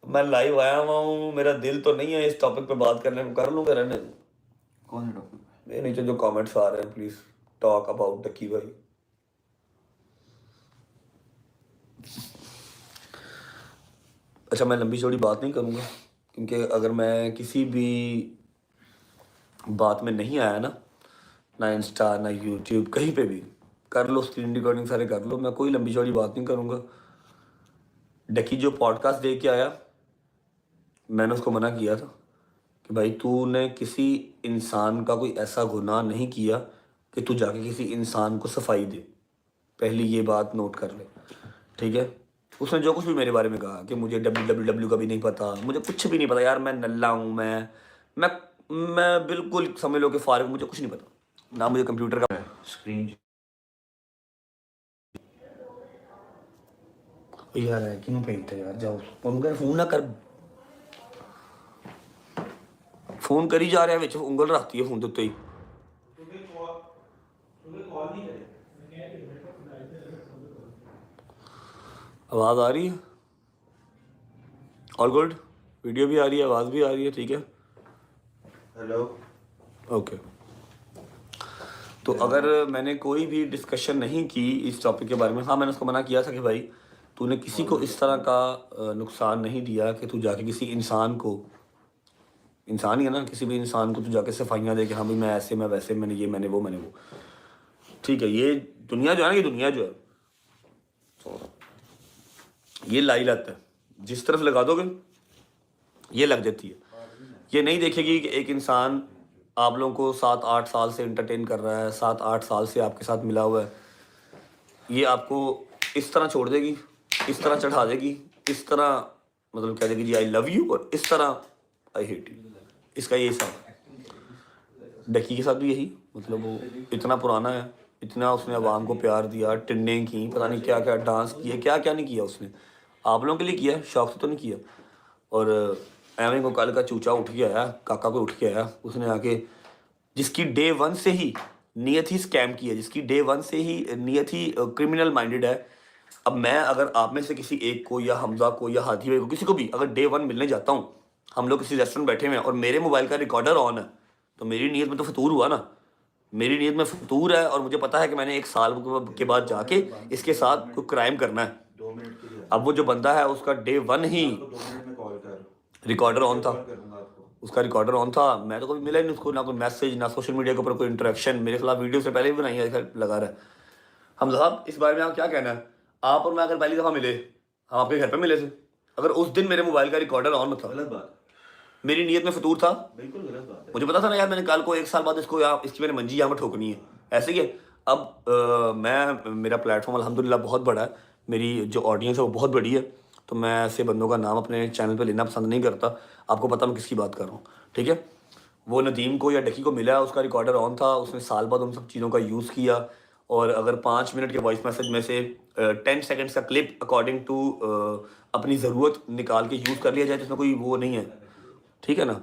मैं लाइव आया हुआ हूँ, मेरा दिल तो नहीं है इस टॉपिक पे बात करने को, कर लूँगा रहने। कौन से टॉपिक? ये नीचे जो कमेंट्स आ रहे हैं, प्लीज टॉक अबाउट डकी भाई। अच्छा, मैं लंबी चौड़ी बात नहीं करूँगा, क्योंकि अगर मैं किसी भी बात में नहीं आया ना इंस्टा ना यूट्यूब, कहीं पे भी कर लो, स्क्रीन रिकॉर्डिंग सारे कर लो, मैं कोई लंबी चौड़ी बात नहीं करूँगा। डकी जो पॉडकास्ट दे के आया, मैंने उसको मना किया था कि भाई तूने किसी इंसान का कोई ऐसा गुनाह नहीं किया कि तू जाके किसी इंसान को सफाई दे। पहली ये बात नोट कर ले, ठीक है। उसने जो कुछ भी मेरे बारे में कहा कि मुझे WWW का भी नहीं पता, मुझे कुछ भी नहीं पता यार, मैं नल्ला हूँ, मैं मैं बिल्कुल समझ लो कि फारिग, मुझे कुछ नहीं पता ना, मुझे कंप्यूटर का स्क्रीन यार है क्यों भेजते यार, जाओ फोन ना कर, फोन करी जा रहा है, विच उंगल रखती है फोन के उत्ते ही। आवाज़ आ रही है, ऑल गुड, वीडियो भी आ रही है, आवाज़ भी आ रही है, ठीक है। हेलो। ओके, तो अगर मैंने कोई भी डिस्कशन नहीं की इस टॉपिक के बारे में, हाँ मैंने उसको मना किया था कि भाई तूने किसी को इस तरह का नुकसान नहीं दिया कि तू जाके किसी इंसान को, इंसान ही है ना, किसी भी इंसान को तू जाके सफाइयाँ दे कि हाँ भाई मैं ऐसे, मैं वैसे, मैंने ये, मैंने वो, ठीक है। ये दुनिया जो है ना, ये दुनिया जो है ये लाई लत है, जिस तरफ लगा दोगे ये लग जाती है। ये नहीं देखेगी कि एक इंसान आप लोगों को 7-8 साल से एंटरटेन कर रहा है, 7-8 साल से आपके साथ मिला हुआ है, ये आपको इस तरह छोड़ देगी, इस तरह चढ़ा देगी, इस तरह मतलब कह देगी जी आई लव यू, और इस तरह आई हेट यू। इसका ये हिसाब है। डकी के साथ भी यही, मतलब वो इतना पुराना है, इतना उसने आवाम को प्यार दिया, टिन्ने की, पता नहीं क्या क्या डांस किए, क्या क्या नहीं किया उसने, आप लोगों के लिए किया, शौक से तो नहीं किया। और एवं को कल का चूचा उठ के आया, काका को उठ के आया, उसने आके जिसकी डे 1 से ही नीयत ही स्कैम की है, जिसकी डे 1 से ही नीयत ही क्रिमिनल माइंडेड है। अब मैं अगर आप में से किसी एक को या हमजा को या हाथी भाई को, किसी को भी अगर डे 1 मिलने जाता हूँ, हम लोग किसी रेस्टोरेंट बैठे हुए हैं और मेरे मोबाइल का रिकॉर्डर ऑन है, तो मेरी नीयत में तो फतूर हुआ ना, मेरी नीयत में फतूर है, और मुझे पता है कि मैंने 1 साल के बाद जाके इसके साथ कोई क्राइम करना है। 2 मिनट के लिए अब वो जो बंदा है उसका डे 1 ही 2 मिनट में कॉल कर, रिकॉर्डर ऑन था, कॉल करूंगा आपको। उसका रिकॉर्डर ऑन था, मैं तो कभी मिला ही नहीं उसको, ना कोई मैसेज, ना सोशल मीडिया के ऊपर कोई इंटरेक्शन, मेरे खिलाफ वीडियो से पहले भी बनाई है, लगा रहा है। हम साहब इस बारे में आप क्या कहना है, आप और मैं अगर पहली दफ़ा मिले, हम आपके घर पे मिले थे, अगर उस दिन मेरे मोबाइल का रिकॉर्डर ऑन था, गलत बात, मेरी नीयत में फतूर था, बिल्कुल गलत बात है। मुझे पता था ना यार, मैंने कल को 1 साल बाद इसको यहाँ, इसकी मैंने मंजी यहाँ पर ठोकनी है, ऐसे ही है। अब मेरा प्लेटफॉर्म अल्हम्दुलिल्लाह बहुत बड़ा है, मेरी जो ऑडियंस है वो बहुत बड़ी है, तो मैं ऐसे बंदों का नाम अपने चैनल पे लेना पसंद नहीं करता, आपको पता मैं किसकी बात कर रहा हूँ, ठीक है। वो नदीम को या डकी को मिला, उसका रिकॉर्डर ऑन था, उसने साल बाद उन सब चीज़ों का यूज़ किया, और अगर 5 मिनट के वॉइस मैसेज में से 10 सेकेंड्स का क्लिप अकॉर्डिंग टू अपनी ज़रूरत निकाल के यूज़ कर लिया जाए, तो इसमें कोई वो नहीं है, ठीक है ना।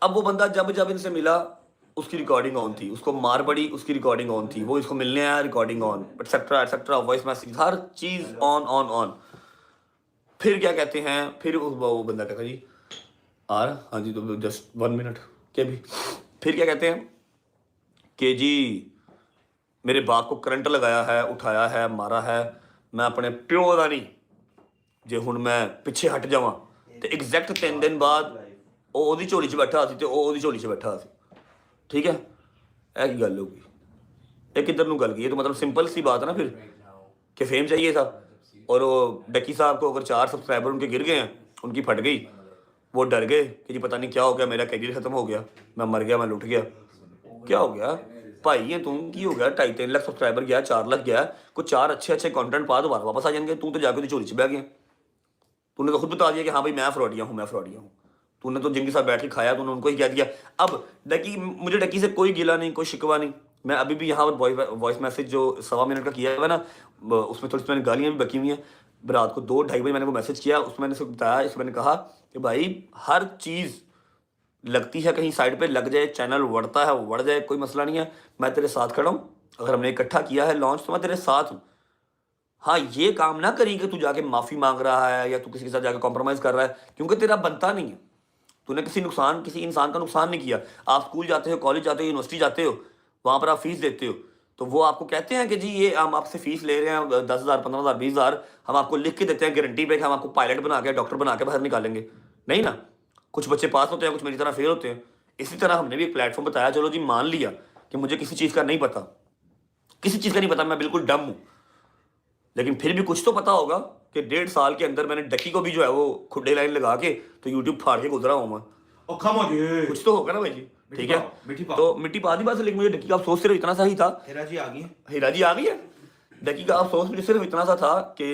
अब वो बंदा जब जब इनसे मिला, उसकी रिकॉर्डिंग ऑन थी, उसको मार पड़ी, उसकी रिकॉर्डिंग ऑन थी, वो इसको मिलने आया, recording on, etcetera etcetera, voice message, her cheese on on on. फिर क्या कहते हैं, फिर वो बंदा कहता जी आ रहा, हाँ जी, तो जस्ट 1 मिनट के भी, फिर क्या कहते हैं कि जी मेरे बाप को करंट लगाया है, उठाया है, मारा है, मैं अपने प्यो का नहीं, जे हुण मैं पिछे हट जावां ते एग्जैक्ट 3 दिन बाद ਉਹ ਉਹਦੀ ਝੋਲੀ 'ਚ ਬੈਠਾ ਸੀ ਤੇ ਉਹ ਉਹਦੀ ਝੋਲੀ 'ਚ ਬੈਠਾ ਸੀ, ठीक है। ਇਹ ਕੀ ਗੱਲ होगी, ये किधर नू गल गई, ये तो मतलब सिंपल सी बात है ना फिर, कि फेम चाहिए था, और वो डक्की साहब को अगर 4 सब्सक्राइबर उनके गिर गए हैं, उनकी फट गई, वो डर गए कि जी पता नहीं क्या हो गया, मेरा कैरियर खत्म हो गया, मैं मर गया, मैं लुट गया, क्या हो गया भाई, ये तुम की हो गया, 2.5-3 लाख सब्सक्राइबर गया, 4 लाख गया, कुछ 4 अच्छे अच्छे कंटेंट पा, दोबारा वापस आ जाएंगे, तू तो जाके चोरी 'ਚ बह गया, तूने तो खुद बता दिया कि हाँ भाई मैं फ्रॉडिया हूँ, मैं फ्रॉडिया हूँ, तूने तो जिनके साथ बैठ के खाया, तूने उनको ही कह दिया। अब डकी, मुझे डकी से कोई गिला नहीं, कोई शिकवा नहीं, मैं अभी भी यहाँ पर वॉइस मैसेज जो 1.25 मिनट का किया हुआ है ना, उसमें थोड़ी सी मैंने गालियाँ भी बकी हुई हैं, रात को 2-2:30 बजे मैंने वो मैसेज किया, उसमें मैंने उसको बताया, इसमें मैंने कहा कि भाई हर चीज़ लगती है कहीं साइड पे लग जाए, चैनल बढ़ता है वो बढ़ जाए, कोई मसला नहीं है, मैं तेरे साथ खड़ा हूँ, अगर हमने इकट्ठा किया है लॉन्च तो मैं तेरे साथ हूँ, हाँ ये काम ना करी कि तू जाके माफ़ी मांग रहा है या तू किसी के साथ जाके कॉम्प्रोमाइज़ कर रहा है, क्योंकि तेरा बनता नहीं है। तूने किसी इंसान का नुकसान नहीं किया। आप स्कूल जाते हो, कॉलेज जाते हो, यूनिवर्सिटी जाते हो, वहाँ पर आप फीस देते हो, तो वो आपको कहते हैं कि जी ये हम आपसे फीस ले रहे हैं 10,000, 15,000, 20,000, हम आपको लिख के देते हैं गारंटी पे कि हम आपको पायलट बना के, डॉक्टर बना के बाहर निकालेंगे। नहीं ना, कुछ बच्चे पास होते हैं, कुछ मेरी तरह फेल होते हैं। इसी तरह हमने भी एक प्लेटफॉर्म बताया, चलो जी मान लिया कि मुझे किसी चीज़ का नहीं पता, किसी चीज़ का नहीं पता, मैं बिल्कुल डम हूँ, लेकिन फिर भी कुछ तो पता होगा कि 1.5 साल के अंदर मैंने डकी को भी जो है वो खुड्डे लाइन लगा के तो यूट्यूब फाड़ के गुजरा हूँ मैं। ओ कम ऑन ये कुछ तो होगा ना भाई जी, ठीक है। मिठी पाव। तो मिट्टी पा दी बात है, लेकिन मुझे डकी का अफसोस सिर्फ इतना सा ही था। हीरा जी आ गई हैं। हीरा जी आ गई है। डकी का अफसोस मुझे सिर्फ इतना सा था कि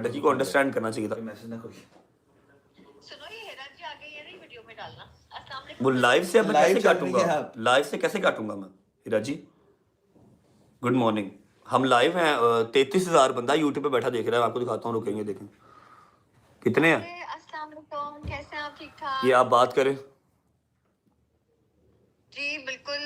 डकी को अंडरस्टैंड करना चाहिए था। कोई मैसेज ना कोई सुनो ये हेरा जी आ गई है ना, ये वीडियो में डालना। अस्सलाम वालेकुम। वो लाइव से अब मैं Live कैसे चल रही है काटूंगा, आप। लाइव से कैसे काटूंगा मैं। हीरा जी गुड मॉर्निंग, हम लाइव हैं। 33,000 बंदा यूट्यूब पे बैठा देख रहा है, आपको दिखाता हूँ, रुकेंगे देखें कितने हैं। अरे, अस्सलाम वालेकुम, कैसे हैं आप? ठीक ठाक? ये आप बात करें। जी बिल्कुल।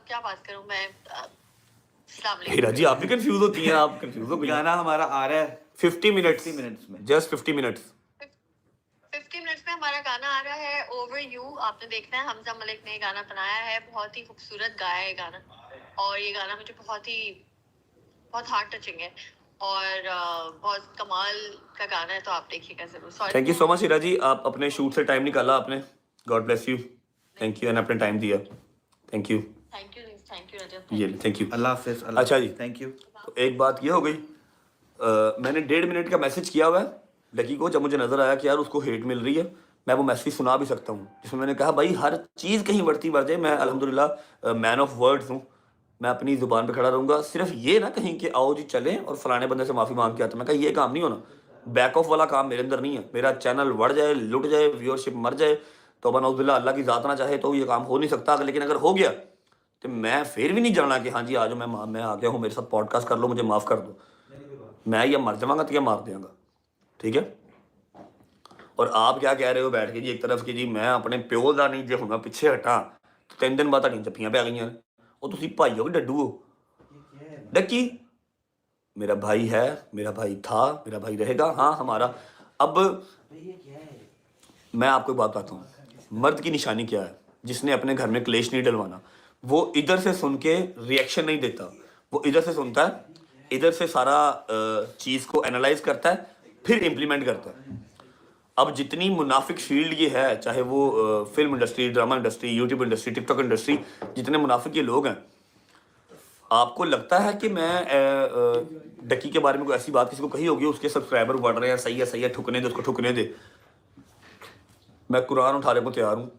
क्या बात करूं मैं? अस्सलाम हीरा वालेकुम। जी आप भी कंफ्यूज होती हैं, आप कंफ्यूज हो गई। गाना हमारा आ रहा है 50 मिनट्स 50 मिनट्स में। जस्ट 50 मिनट्स 50 मिनट्स में हमारा गाना आ रहा है, ओवर यू। आपने देखना है, हमजा मलिक ने ये गाना बनाया है, बहुत ही खूबसूरत गाया है ये गाना, और ये गाना मुझे बहुत हार्ट टचिंग है और बहुत कमाल का गाना है, तो आप देखिएगा जरूर। Sorry. Thank you so much Heera ji, आप अपने शूट से टाइम निकाला आपने, god bless you, thank you, and अपने टाइम दिया, thank you. Thank you Rajab. ये थैंक यू। अल्लाह हाफिज। अच्छा जी। Thank you. तो एक बात ये हो गई, मैंने 1.5 मिनट का मैसेज किया हुआ है डकी को, जब मुझे नज़र आया कि यार उसको हेट मिल रही है, मैं वो मैसेज सुना भी सकता हूँ, जिसमें मैंने कहा भाई हर चीज़ कहीं बढ़ती बढ़ जाए, मैं अल्हम्दुलिल्लाह मैन ऑफ वर्ड्स हूँ, मैं अपनी ज़ुबान पे खड़ा रहूँगा। सिर्फ ये ना कहीं कि आओ जी चलें और फलाने बंदे से माफ़ी मांग के आते, मैं कहा ये काम नहीं होना, बैक ऑफ वाला काम मेरे अंदर नहीं है। मेरा चैनल बढ़ जाए, लुट जाए, व्यूअरशिप मर जाए, तो बनौज़ुबिल्लाह अल्लाह की ज़ात ना चाहे तो ये काम हो नहीं सकता, लेकिन अगर हो गया तो मैं फिर भी नहीं जानना कि हाँ जी आ जाओ, मैं आ गया हूँ, मेरे साथ पॉडकास्ट कर लो, मुझे माफ़ कर दो, मैं या मर जाऊँगा तो या मार देंगा, ठीक है। और आप क्या कह रहे हो बैठ के जी एक तरफ कि जी मैं अपने प्यो का नहीं जो हूँ पिछे हटा, तो 3 दिन बाद ਤੁਹਾਡੀਆਂ जप्फियां पै गई, वो तुसी भाई हो कि डड्डू हो। डक्की मेरा भाई है, मेरा भाई था, मेरा भाई रहेगा, हाँ हमारा। अब मैं आपको एक बात बताता हूँ, मर्द की निशानी क्या है, जिसने अपने घर में क्लेश नहीं डलवाना, वो इधर से सुन के रिएक्शन नहीं देता, वो इधर से सुनता है, इधर से सारा चीज़ को एनालाइज करता है, फिर इम्प्लीमेंट करता है। अब जितनी मुनाफिक फील्ड ये है, चाहे वो film industry, drama industry, YouTube industry, TikTok industry, जितने मुनाफिक ये लोग हैं, आपको लगता है कि मैं डकी के बारे में कोई ऐसी बात किसी को कही होगी, उसके सब्सक्राइबर बढ़ रहे हैं, सही है, ठुकने दे उसको, ठुकने दे। मैं कुरान उठाने को तैयार हूँ,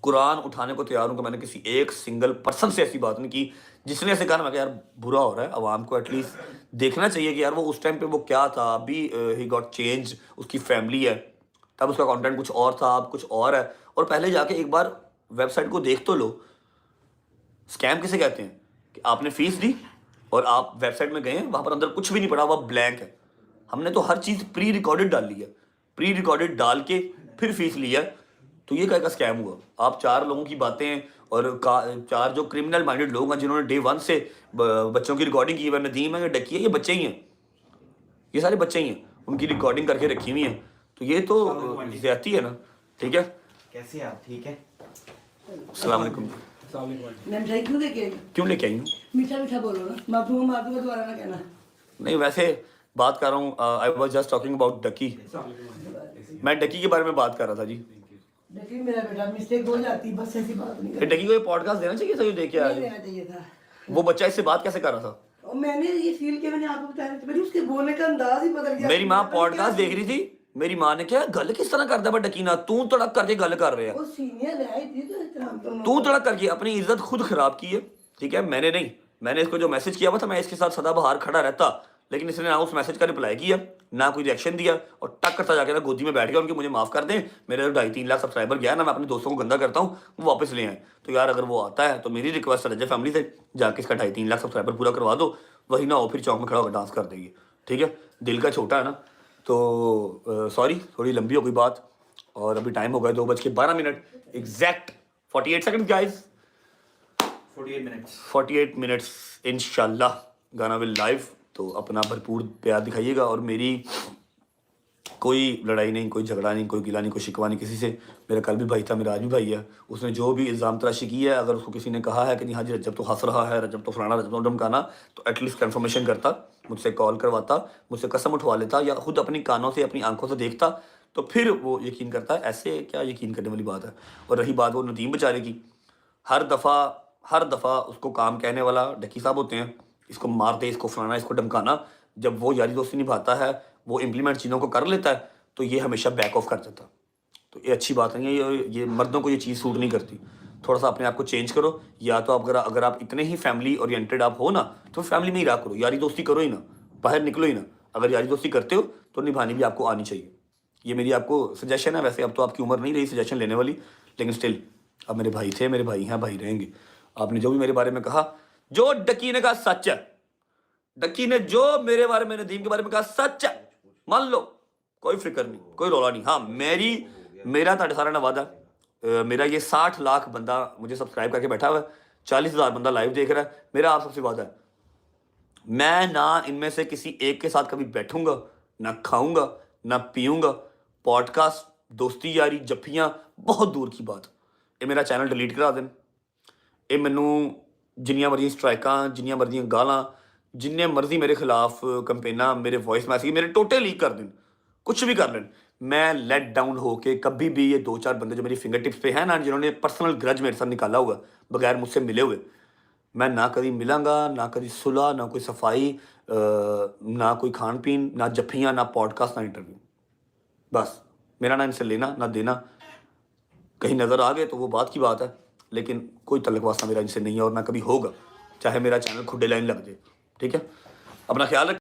कुरान उठाने को तैयार हूँ कि मैंने किसी एक सिंगल पर्सन से ऐसी बात नहीं की जिसने ऐसे कहा ना, मैं कहा यार बुरा हो रहा है, अवाम को एटलीस्ट देखना चाहिए कि यार वो उस टाइम पे वो क्या था, अभी ही गॉट चेंज, उसकी फैमिली है, तब उसका कंटेंट कुछ और था, अब कुछ और है। और पहले जाके एक बार वेबसाइट को देख तो लो, स्कैम किसे कहते हैं कि आपने फीस दी और आप वेबसाइट में गए, वहाँ पर अंदर कुछ भी नहीं पड़ा हुआ, ब्लैंक है। हमने तो हर चीज़ प्री रिकॉर्डेड डाल ली है, प्री रिकॉर्डेड डाल के फिर फीस लिया, तो ये का स्कैम हुआ। आप 4 लोगों की बातें और 4 जो क्रिमिनल माइंडेड लोग हैं जिन्होंने डे 1 से बच्चों की रिकॉर्डिंग की हुई है, नदीम है, डकी है, ये बच्चे ही हैं, ये सारे बच्चे ही हैं, उनकी रिकॉर्डिंग करके रखी हुई है, तो ये तो ज्यादती है ना, ठीक है। कैसे हैं आप? ठीक है। अस्सलाम वालेकुम। मैं मिठाई क्यों लेके आई? क्यों लेके आई हूँ? मीठा मीठा बोलो ना, माफूमा मार दूंगा, दोबारा ना कहना। नहीं वैसे बात कर रहा हूँ, I was just talking about ducky, मैं डकी के बारे में बात कर रहा था जी। लेकिन मेरा बेटा मिस्टेक हो जाती, बस ऐसी बात नहीं ये करनी। डकी को ये पॉडकास्ट देना चाहिए था, ये देख के नहीं आया। देना चाहिए था। वो बच्चा इससे बात कैसे कर रहा था? और मैंने ये फील किया, मैंने आपको बताया तो मेरी उसके बोलने का अंदाज ही बदल गया। मेरी माँ पॉडकास्ट देख रही थी, मेरी माँ ने क्या गल किस तरह करता है डकी ना, तू तड़क करके गल कर रहे हैं, वो सीनियर है, थी तो एहतराम तो तू तड़क करके अपनी इज्जत खुद खराब की है, ठीक है। मैंने नहीं, मैंने इसको जो मैसेज किया हुआ था, मैं इसके साथ सदाबहार खड़ा रहता, लेकिन इसने ना उस मैसेज का रिप्लाई किया, ना कोई रिएक्शन दिया, और टक करता जाके ना गोदी में बैठ गया, उनके मुझे माफ़ कर दें, मेरे 2.5-3 लाख सब्सक्राइबर गया ना, मैं अपने दोस्तों को गंदा करता हूँ, वो वापस ले आए। तो यार अगर वो आता है तो मेरी रिक्वेस्ट है फैमिली से, जाके इसका 2.5-3 लाख सब्सक्राइबर पूरा करवा दो, वही ना हो फिर चौक में खड़ा होकर डांस कर देगी, ठीक है। दिल का छोटा है ना, तो सॉरी थोड़ी लंबी हो गई बात, और अभी टाइम हो गया 2:12 exact 48 second guys, 48 minutes 48 minutes इंशाल्लाह गाना विल लाइव तो अपना भरपूर प्यार दिखाइएगा। और मेरी कोई लड़ाई नहीं, कोई झगड़ा नहीं, कोई गिला नहीं, कोई शिकवा नहीं किसी से। मेरा कल भी भाई था, मेरा आज भी भाई है। उसने जो भी इल्ज़ाम तराशी की है, अगर उसको किसी ने कहा है कि नहीं हाँ जी रजब तो हंस रहा है, रजब तो फलाना, रजब तो धमकाना, तो एटलीस्ट कंफर्मेशन करता, मुझसे कॉल करवाता, मुझसे कसम उठवा लेता, या खुद अपनी कानों से अपनी आंखों से देखता, तो फिर वो यकीन करता। ऐसे क्या यकीन करने वाली बात है। और रही बात वो नदीम बेचारे की, हर दफ़ा उसको काम कहने वाला डक्की साहब होते हैं, इसको मार दे, इसको फलाना, इसको धमकाना। जब वो यारी दोस्ती निभाता है, वो इम्प्लीमेंट चीज़ों को कर लेता है, तो ये हमेशा बैक ऑफ कर देता। तो ये अच्छी बात नहीं है। ये मर्दों को ये चीज़ सूट नहीं करती। थोड़ा सा अपने आप को चेंज करो। या तो अगर आप इतने ही फैमिली ओरिएंटेड आप हो ना, तो फैमिली में ही रहा करो, यारी दोस्ती करो ही ना, बाहर निकलो ही ना। अगर यारी दोस्ती करते हो तो निभानी भी आपको आनी चाहिए। ये मेरी आपको सजेशन है। वैसे अब तो आपकी उम्र नहीं रही सजेशन लेने वाली, लेकिन स्टिल अब मेरे भाई थे, मेरे भाई हैं, भाई रहेंगे। आपने जो भी मेरे बारे में कहा, जो डक्की ने कहा सच है, डक्की ने जो मेरे बारे में, नदीम के बारे में कहा सच है, मान लो, कोई फिक्र नहीं, कोई रौला नहीं। हाँ, मेरा ਤੁਹਾਡੇ सारा वादा, मेरा ये 60 लाख बंदा मुझे सब्सक्राइब करके बैठा हुआ है, 40,000 बंदा लाइव देख रहा है। मेरा आप सबसे वादा है, मैं ना इनमें से किसी एक के साथ कभी बैठूंगा, ना खाऊंगा, ना पीऊंगा। पॉडकास्ट, दोस्ती यारी, जफ्फियाँ बहुत दूर की बात। ये मेरा चैनल डिलीट करा देन। ये मैनू जिन्नियां मर्जी स्ट्राइकां, जिन्नियां मर्जी गालां, जिन्ने मर्जी मेरे खिलाफ कंपेना, मेरे वॉइस मैसेज, मेरे टोटे लीक कर दें, कुछ भी कर लें, मैं लेट डाउन होके कभी भी ये 2-4 बंदे जो मेरी फिंगर टिप्स पे हैं ना, जिन्होंने पर्सनल ग्रज मेरे साथ निकाला हुआ बगैर मुझसे मिले हुए, मैं ना कभी मिलांगा, ना कभी सुलह, ना कोई सफाई, ना कोई खान पीन, ना जफ्फियाँ, ना पॉडकास्ट, ना इंटरव्यू। बस मेरा ना इनसे लेना ना देना। कहीं नज़र आ गए तो वो बात की बात है, लेकिन कोई तल्लक वास्ता मेरा इनसे नहीं है और ना कभी होगा, चाहे मेरा चैनल खुडे लाइन लग जाए। ठीक है, अपना ख्याल रख।